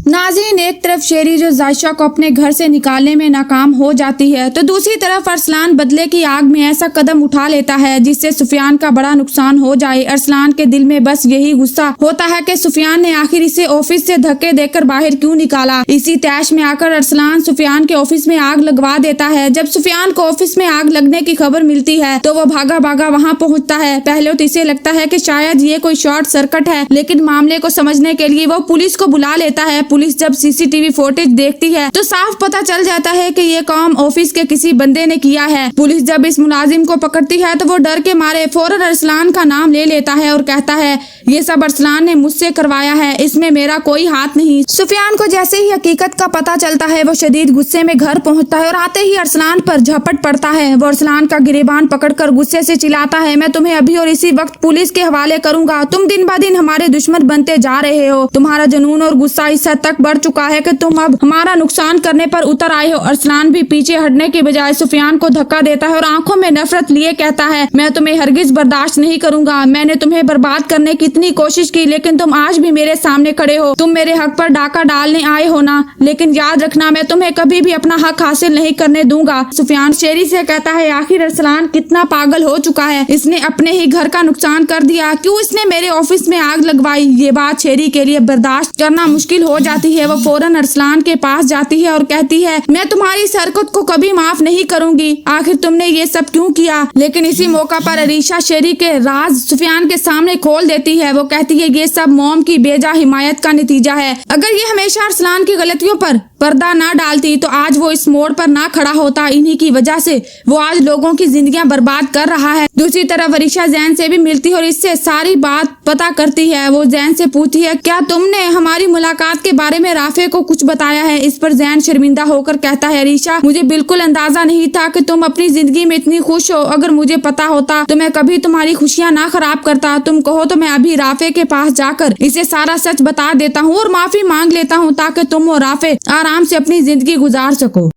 नाज़रीन, एक तरफ शेरी जो जायशा को अपने घर से निकालने में नाकाम हो जाती है तो दूसरी तरफ अरसलान बदले की आग में ऐसा कदम उठा लेता है जिससे सुफियान का बड़ा नुकसान हो जाए। अरसलान के दिल में बस यही गुस्सा होता है कि सुफियान ने आखिर इसे ऑफिस से धक्के देकर बाहर क्यों निकाला। इसी तैश में आकर अरसलान सुफियान के ऑफिस में आग लगवा देता है। जब सुफियान को ऑफिस में आग लगने की खबर मिलती है तो वो भागा भागा वहाँ पहुँचता है। पहले तो इसे लगता है कि शायद ये कोई शॉर्ट सर्किट है, लेकिन मामले को समझने के लिए वो पुलिस को बुला लेता है। पुलिस जब सीसीटीवी फुटेज देखती है तो साफ पता चल जाता है कि ये काम ऑफिस के किसी बंदे ने किया है। पुलिस जब इस मुलाजिम को पकड़ती है तो वो डर के मारे फौरन अरसलान का नाम ले लेता है और कहता है ये सब अरसलान ने मुझसे करवाया है, इसमें मेरा कोई हाथ नहीं। सुफियान को जैसे ही हकीकत का पता चलता है वो शदीद गुस्से में घर पहुंचता है और आते ही अरसलान पर झपट पड़ता है। वो अरसलान का गिरेबान पकड़कर गुस्से से चिल्लाता है, मैं तुम्हें अभी और इसी वक्त पुलिस के हवाले करूंगा। तुम दिन ब दिन हमारे दुश्मन बनते जा रहे हो। तुम्हारा जुनून और गुस्सा इस हद तक बढ़ चुका है कि तुम अब हमारा नुकसान करने पर उतर आए हो। अरसलान भी पीछे हटने की बजाय सुफियान को धक्का देता है और आंखों में नफरत लिए कहता है, मैं तुम्हें हरगिज बर्दाश्त नहीं करूंगा। मैंने तुम्हें बर्बाद करने की इतनी कोशिश की, लेकिन तुम आज भी मेरे सामने खड़े हो। तुम मेरे हक पर डाका डालने आए हो ना, लेकिन याद रखना मैं तुम्हें कभी भी अपना हक हासिल नहीं करने दूंगा। सुफियान शेरी से कहता है, आखिर अरसलान कितना पागल हो चुका है, इसने अपने ही घर का नुकसान कर दिया। क्यों इसने मेरे ऑफिस में आग लगवाई। ये बात शेरी के लिए बर्दाश्त करना मुश्किल हो जाती है। वो फौरन अरसलान के पास जाती है और कहती है, मैं तुम्हारी इस हरकत को कभी माफ नहीं करूंगी। आखिर तुमने ये सब क्यों किया। लेकिन इसी मौका पर अरीशा शेरी के राज सुफियान के सामने खोल देती है। वो कहती है ये सब मॉम की बेजा हिमायत का नतीजा है। अगर ये हमेशा अरसलान की गलतियों पर पर्दा ना डालती तो आज वो इस मोड़ पर ना खड़ा होता। इन्हीं की वजह से वो आज लोगों की जिंदगियां बर्बाद कर रहा है। दूसरी तरफ अरीशा जैन से भी मिलती है और इससे सारी बात पता करती है। वो जैन से पूछती है, क्या तुमने हमारी मुलाकात के बारे में राफे को कुछ बताया है। इस पर जैन शर्मिंदा होकर कहता है, अरीशा मुझे बिल्कुल अंदाजा नहीं था कि तुम अपनी जिंदगी में इतनी खुश हो। अगर मुझे पता होता तो मैं कभी तुम्हारी खुशियां ना खराब करता। तुम कहो तो मैं अभी राफे के पास जाकर इसे सारा सच बता देता हूँ और माफी मांग लेता हूँ ताकि तुम और राफे आराम से अपनी जिंदगी गुजार सको।